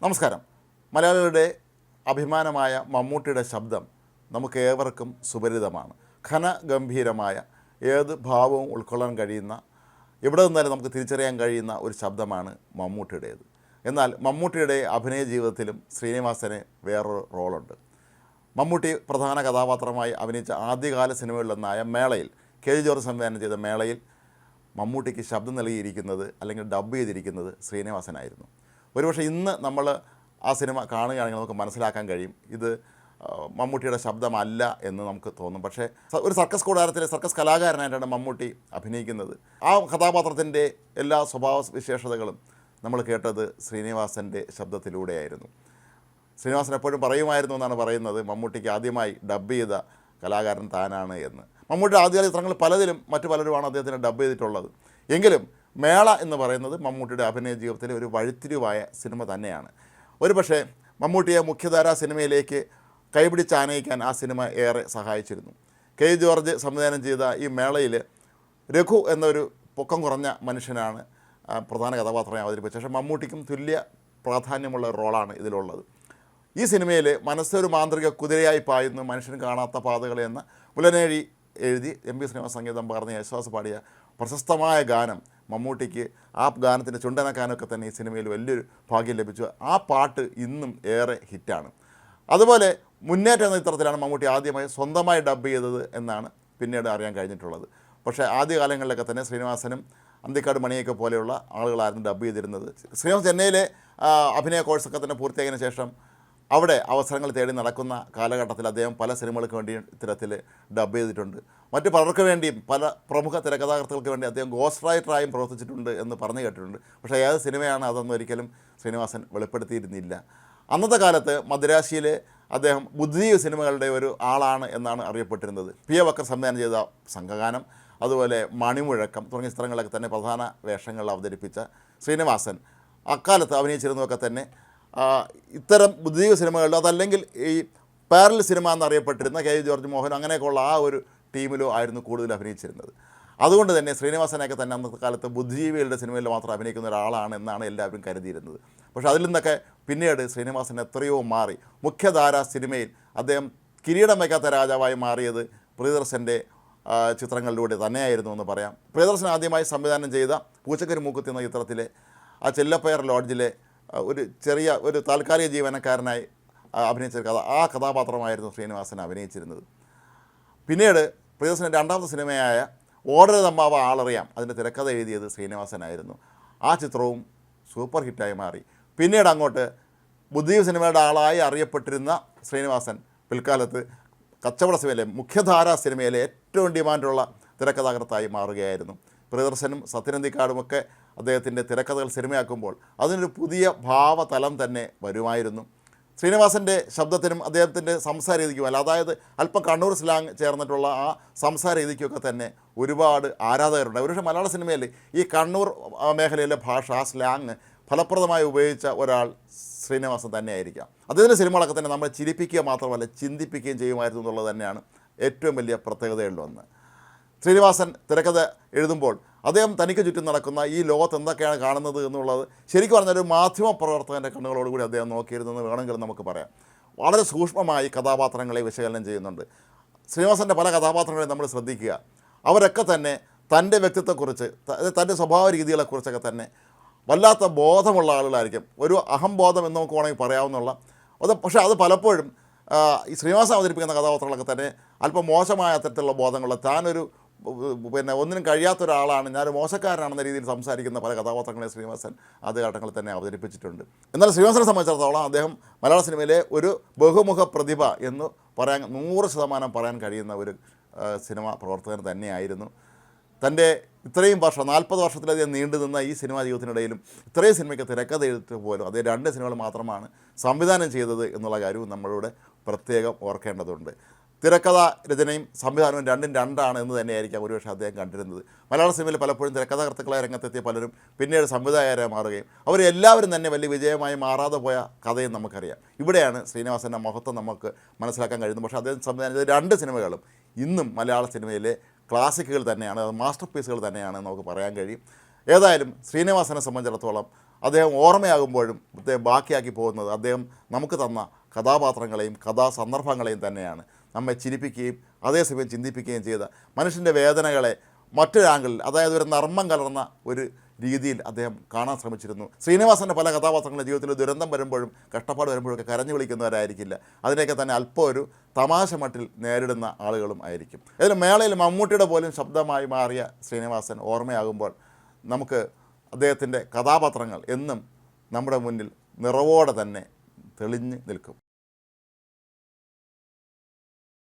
നമസ്കാരം. മലയാളികളുടെ അഭിമാനമായ മമ്മൂട്ടിയുടെ ശബ്ദം നമുക്ക് ഏവർക്കും സുപരിതമാണ്. ഘനഗംഭീരമായ ഏത് ഭാവവും ഉൾക്കൊള്ളാൻ കഴിയുന്ന, എവിടെ നിന്നാലും നമുക്ക് തിരിച്ചറിയാൻ കഴിയുന്ന ഒരു ശബ്ദമാണ് മമ്മൂട്ടിയുടേത്. എന്നാൽ മമ്മൂട്ടിയുടെ അഭിനയ ജീവിതത്തിലും ശ്രീനിവാസന് വേറൊരു റോളുണ്ട്. മമ്മൂട്ടി പ്രധാന കഥാപാത്രമായി അഭിനയിച്ച ആദ്യകാല സിനിമകളിലൊന്നായ മേളയിൽ, കെ ജി ജോർജ് സംവിധാനം ചെയ്ത മേളയിൽ മമ്മൂട്ടിക്ക് ശബ്ദം നൽകിയിരിക്കുന്നത് അല്ലെങ്കിൽ ഡബ് ചെയ്തിരിക്കുന്നത് ശ്രീനിവാസനായിരുന്നു. ഒരുപക്ഷെ ഇന്ന് നമ്മൾ ആ സിനിമ കാണുകയാണെങ്കിൽ നമുക്ക് മനസ്സിലാക്കാൻ കഴിയും ഇത് മമ്മൂട്ടിയുടെ ശബ്ദമല്ല എന്ന് നമുക്ക് തോന്നും. പക്ഷേ ഒരു സർക്കസ് കൂടാരത്തിലെ സർക്കസ് കലാകാരനായിട്ടാണ് മമ്മൂട്ടി അഭിനയിക്കുന്നത്. ആ കഥാപാത്രത്തിൻ്റെ എല്ലാ സ്വഭാവ വിശേഷതകളും നമ്മൾ കേട്ടത് ശ്രീനിവാസൻ്റെ ശബ്ദത്തിലൂടെയായിരുന്നു. ശ്രീനിവാസൻ എപ്പോഴും പറയുമായിരുന്നു എന്നാണ് പറയുന്നത്, മമ്മൂട്ടിക്ക് ആദ്യമായി ഡബ് ചെയ്ത കലാകാരൻ താനാണ് എന്ന്. മമ്മൂട്ടിയുടെ ആദ്യകാല ചിത്രങ്ങൾ പലതിലും മറ്റു പലരുമാണ് അദ്ദേഹത്തിന് ഡബ് ചെയ്തിട്ടുള്ളത്. എങ്കിലും മേള എന്ന് പറയുന്നത് മമ്മൂട്ടിയുടെ അഭിനയ ജീവിതത്തിലെ ഒരു വഴിത്തിരിവായ സിനിമ തന്നെയാണ്. ഒരുപക്ഷെ മമ്മൂട്ടിയെ മുഖ്യധാരാ സിനിമയിലേക്ക് കൈപിടിച്ചാനയിക്കാൻ ആ സിനിമ ഏറെ സഹായിച്ചിരുന്നു. കെ ജോർജ് സംവിധാനം ചെയ്ത ഈ മേളയിൽ രഘു എന്നൊരു പൊക്കം കുറഞ്ഞ മനുഷ്യനാണ് പ്രധാന കഥാപാത്രമായി അവതരിപ്പിച്ചത്. പക്ഷേ മമ്മൂട്ടിക്കും തുല്യ പ്രാധാന്യമുള്ള റോളാണ് ഇതിലുള്ളത്. ഈ സിനിമയിൽ മനസ്സൊരു മാന്ത്രിക കുതിരയായി പായുന്നു മനുഷ്യൻ കാണാത്ത പാതകൾ എന്ന പുലനേഴി എഴുതി എം പി ശ്രീനിവാസ് സംഗീതം പകർന്ന് യേശുദാസ് പാടിയ പ്രശസ്തമായ ഗാനം മമ്മൂട്ടിക്ക്, ആ ഗാനത്തിൻ്റെ ചുണ്ടനക്കാനൊക്കെ തന്നെ ഈ സിനിമയിൽ വലിയൊരു ഭാഗ്യം ലഭിച്ചു. ആ പാട്ട് ഇന്നും ഏറെ ഹിറ്റാണ്. അതുപോലെ മുന്നേറ്റ എന്ന ചിത്രത്തിലാണ് മമ്മൂട്ടി ആദ്യമായി സ്വന്തമായി ഡബ് ചെയ്തത് എന്നാണ് പിന്നീട് അറിയാൻ കഴിഞ്ഞിട്ടുള്ളത്. പക്ഷേ ആദ്യകാലങ്ങളിലൊക്കെ തന്നെ ശ്രീനിവാസനും അന്തിക്കാട് മണിയൊക്കെ പോലെയുള്ള ആളുകളായിരുന്നു ഡബ് ചെയ്തിരുന്നത്. ശ്രീനിവാസ് ചെന്നൈയിലെ അഭിനയ കോഴ്സൊക്കെ തന്നെ പൂർത്തിയായതിനു ശേഷം അവിടെ അവസരങ്ങൾ തേടി നടക്കുന്ന കാലഘട്ടത്തിൽ അദ്ദേഹം പല സിനിമകൾക്ക് വേണ്ടി ഇത്തരത്തിൽ ഡബ് ചെയ്തിട്ടുണ്ട്. മറ്റു പലർക്ക് വേണ്ടിയും പല പ്രമുഖ തിരക്കഥാകൃത്തുക്കൾക്ക് വേണ്ടി അദ്ദേഹം ഗോസ്റ്റ് റൈറ്ററായും പ്രവർത്തിച്ചിട്ടുണ്ട് എന്ന് പറഞ്ഞു കേട്ടിട്ടുണ്ട്. പക്ഷേ ഏത് സിനിമയാണ് അതൊന്നും ഒരിക്കലും ശ്രീനിവാസൻ വെളിപ്പെടുത്തിയിരുന്നില്ല. അന്നത്തെ കാലത്ത് മദ്രാശിയിലെ അദ്ദേഹം ബുദ്ധിജീവി സിനിമകളുടെ ഒരു ആളാണ് എന്നാണ് അറിയപ്പെട്ടിരുന്നത്. പി എ വക്കർ സംവിധാനം ചെയ്ത സംഘഗാനം, അതുപോലെ മണിമുഴക്കം തുടങ്ങിയ ചിത്രങ്ങളിലൊക്കെ തന്നെ പ്രധാന വേഷങ്ങൾ അവതരിപ്പിച്ച ശ്രീനിവാസൻ അക്കാലത്ത് അഭിനയിച്ചിരുന്നതൊക്കെ തന്നെ ഇത്തരം ബുദ്ധിജീവി സിനിമകളിലോ അതല്ലെങ്കിൽ ഈ പാരൽ സിനിമ എന്നറിയപ്പെട്ടിരുന്ന കെ ജോർജ് മോഹൻ അങ്ങനെയൊക്കെയുള്ള ആ ഒരു ടീമിലോ ആയിരുന്നു കൂടുതൽ അഭിനയിച്ചിരുന്നത്. അതുകൊണ്ട് തന്നെ ശ്രീനിവാസനൊക്കെ തന്നെ അന്നത്തെ കാലത്ത് ബുദ്ധിജീവികളുടെ സിനിമയിൽ മാത്രം അഭിനയിക്കുന്ന ഒരാളാണ് എന്നാണ് എല്ലാവരും കരുതിയിരുന്നത്. പക്ഷേ അതിൽ നിന്നൊക്കെ പിന്നീട് ശ്രീനിവാസൻ എത്രയോ മാറി. മുഖ്യധാരാ സിനിമയിൽ അദ്ദേഹം കിരീടം വയ്ക്കാത്ത രാജാവായി മാറിയത് പ്രിയദർശൻ്റെ ചിത്രങ്ങളിലൂടെ തന്നെയായിരുന്നു എന്ന് പറയാം. പ്രിയദർശൻ ആദ്യമായി സംവിധാനം ചെയ്ത പൂച്ചക്കരി മൂക്കുത്തി എന്ന ചിത്രത്തിലെ ആ ചെല്ലപ്പയർ ലോഡ്ജിലെ ഒരു താൽക്കാലിക ജീവനക്കാരനായി അഭിനയിച്ച ആ കഥാപാത്രമായിരുന്നു ശ്രീനിവാസൻ അഭിനയിച്ചിരുന്നത്. പിന്നീട് പ്രിയദർശൻ്റെ രണ്ടാമത്തെ സിനിമയായ ഓടരുതമ്മാവ ആളറിയാം, അതിൻ്റെ തിരക്കഥ എഴുതിയത് ശ്രീനിവാസനായിരുന്നു. ആ ചിത്രവും സൂപ്പർ ഹിറ്റായി മാറി. പിന്നീട് അങ്ങോട്ട് ബുദ്ധിജീവി സിനിമയുടെ ആളായി അറിയപ്പെട്ടിരുന്ന ശ്രീനിവാസൻ പിൽക്കാലത്ത് കച്ചവട സിനിമയിലെ മുഖ്യധാരാ സിനിമയിലെ ഏറ്റവും ഡിമാൻഡുള്ള തിരക്കഥാകൃത്തായി മാറുകയായിരുന്നു. പ്രിയദർശനും സത്യനന്ദിക്കാടുമൊക്കെ അദ്ദേഹത്തിൻ്റെ തിരക്കഥകൾ സിനിമയാക്കുമ്പോൾ അതിനൊരു പുതിയ ഭാവതലം തന്നെ വരുമായിരുന്നു. ശ്രീനിവാസൻ്റെ ശബ്ദത്തിനും അദ്ദേഹത്തിൻ്റെ സംസാര രീതിക്കുമല്ല, അതായത് അല്പം കണ്ണൂർ സ്ലാങ് ചേർന്നിട്ടുള്ള ആ സംസാര രീതിക്കൊക്കെ തന്നെ ഒരുപാട് ആരാധകരുണ്ട്. ഒരുപക്ഷെ മലയാള സിനിമയിൽ ഈ കണ്ണൂർ മേഖലയിലെ ഭാഷ, ആ സ്ലാങ് ഫലപ്രദമായി ഉപയോഗിച്ച ഒരാൾ ശ്രീനിവാസൻ തന്നെയായിരിക്കാം. അദ്ദേഹത്തിൻ്റെ സിനിമകളൊക്കെ തന്നെ നമ്മളെ ചിരിപ്പിക്കുക മാത്രമല്ല ചിന്തിപ്പിക്കുകയും ചെയ്യുമായിരുന്നു എന്നുള്ളത് തന്നെയാണ് ഏറ്റവും വലിയ പ്രത്യേകതകളിലൊന്ന്. ശ്രീനിവാസൻ തിരക്കഥ എഴുതുമ്പോൾ അദ്ദേഹം തനിക്ക് ചുറ്റും നടക്കുന്ന ഈ ലോകത്ത് എന്തൊക്കെയാണ് കാണുന്നത് എന്നുള്ളത് ശരിക്കും പറഞ്ഞാൽ ഒരു മാധ്യമ പ്രവർത്തകൻ്റെ കണ്ണുകളോടുകൂടി അദ്ദേഹം നോക്കിയിരുന്നെന്ന് വേണമെങ്കിൽ നമുക്ക് പറയാം. വളരെ സൂക്ഷ്മമായി കഥാപാത്രങ്ങളെ വിശകലനം ചെയ്യുന്നുണ്ട്. ശ്രീനിവാസൻ്റെ പല കഥാപാത്രങ്ങളെ നമ്മൾ ശ്രദ്ധിക്കുക, അവരൊക്കെ തന്നെ തൻ്റെ വ്യക്തിത്വത്തെക്കുറിച്ച്, തൻ്റെ സ്വഭാവ രീതികളെക്കുറിച്ചൊക്കെ തന്നെ വല്ലാത്ത ബോധമുള്ള ആളുകളായിരിക്കും. ഒരു അഹംബോധം എന്ന് നമുക്ക് വേണമെങ്കിൽ പറയാവുന്നുള്ള പക്ഷേ അത് പലപ്പോഴും ഈ ശ്രീനിവാസൻ അവതരിപ്പിക്കുന്ന കഥാപാത്രങ്ങളൊക്കെ തന്നെ അല്പം മോശമായ തരത്തിലുള്ള ബോധങ്ങളുള്ള, താനൊരു ഒന്നിനും കഴിയാത്ത ഒരാളാണ്, ഞാനൊരു മോശക്കാരനാണെന്ന രീതിയിൽ സംസാരിക്കുന്ന പല കഥാപാത്രങ്ങളെ ശ്രീനിവാസൻ ആദ്യഘട്ടങ്ങളിൽ തന്നെ അവതരിപ്പിച്ചിട്ടുണ്ട്. എന്നാൽ ശ്രീനിവാസനെ സംബന്ധിച്ചിടത്തോളം അദ്ദേഹം മലയാള സിനിമയിലെ ഒരു ബഹുമുഖ പ്രതിഭ എന്ന് പറയാൻ 100% പറയാൻ കഴിയുന്ന ഒരു സിനിമ പ്രവർത്തകൻ തന്നെയായിരുന്നു. തൻ്റെ ഇത്രയും വർഷം 40 വർഷത്തിലധികം നീണ്ടു നിന്ന ഈ സിനിമാ ജീവിതത്തിനിടയിലും ഇത്രയും സിനിമയ്ക്ക് തിരക്കഥ എഴുതിട്ട് പോലും അതേ 2 സിനിമകൾ മാത്രമാണ് സംവിധാനം ചെയ്തത് എന്നുള്ള കാര്യവും നമ്മളിവിടെ പ്രത്യേകം ഓർക്കേണ്ടതുണ്ട്. തിരക്കഥ രചനയും സംവിധാനവും രണ്ടും രണ്ടാണ് എന്ന് തന്നെയായിരിക്കാം ഒരുപക്ഷെ അദ്ദേഹം കണ്ടിരുന്നത്. മലയാള സിനിമയിൽ പലപ്പോഴും തിരക്കഥാകൃത്തുക്കളായ രംഗത്തെത്തിയ പലരും പിന്നീട് സംവിധായകരായി മാറുകയും അവരെല്ലാവരും തന്നെ വലിയ വിജയമായി മാറാതെ പോയ കഥയും നമുക്കറിയാം. ഇവിടെയാണ് ശ്രീനിവാസൻ്റെ മഹത്വം നമുക്ക് മനസ്സിലാക്കാൻ കഴിയുന്നത്. പക്ഷേ അദ്ദേഹം സംവിധാനം ചെയ്ത 2 സിനിമകളും ഇന്നും മലയാള സിനിമയിലെ ക്ലാസിക്കുകൾ തന്നെയാണ്, അത് മാസ്റ്റർ പീസുകൾ തന്നെയാണ് നമുക്ക് പറയാൻ കഴിയും. ഏതായാലും ശ്രീനിവാസനെ സംബന്ധിച്ചിടത്തോളം അദ്ദേഹം ഓർമ്മയാകുമ്പോഴും അദ്ദേഹം ബാക്കിയാക്കി പോകുന്നത് അദ്ദേഹം നമുക്ക് തന്ന കഥാപാത്രങ്ങളെയും കഥാസന്ദർഭങ്ങളെയും തന്നെയാണ്. നമ്മെ ചിരിപ്പിക്കുകയും അതേസമയം ചിന്തിപ്പിക്കുകയും ചെയ്ത മനുഷ്യൻ്റെ വേദനകളെ മറ്റൊരു ആംഗിളിൽ, അതായത് ഒരു നർമ്മം കലർന്ന ഒരു രീതിയിൽ അദ്ദേഹം കാണാൻ ശ്രമിച്ചിരുന്നു. ശ്രീനിവാസൻ്റെ പല കഥാപാത്രങ്ങളുടെ ജീവിതത്തിൽ ദുരന്തം വരുമ്പോഴും കഷ്ടപ്പാട് വരുമ്പോഴൊക്കെ കരഞ്ഞു വിളിക്കുന്നവരായിരിക്കില്ല, അതിനെയൊക്കെ തന്നെ അല്പം ഒരു തമാശ മട്ടിൽ നേരിടുന്ന ആളുകളും ആയിരിക്കും. അതിൽ മേളയിൽ മമ്മൂട്ടിയുടെ പോലും ശബ്ദമായി മാറിയ ശ്രീനിവാസൻ ഓർമ്മയാകുമ്പോൾ നമുക്ക് അദ്ദേഹത്തിൻ്റെ കഥാപാത്രങ്ങൾ എന്നും നമ്മുടെ മുന്നിൽ നിറവോടെ തന്നെ തെളിഞ്ഞ് നിൽക്കും.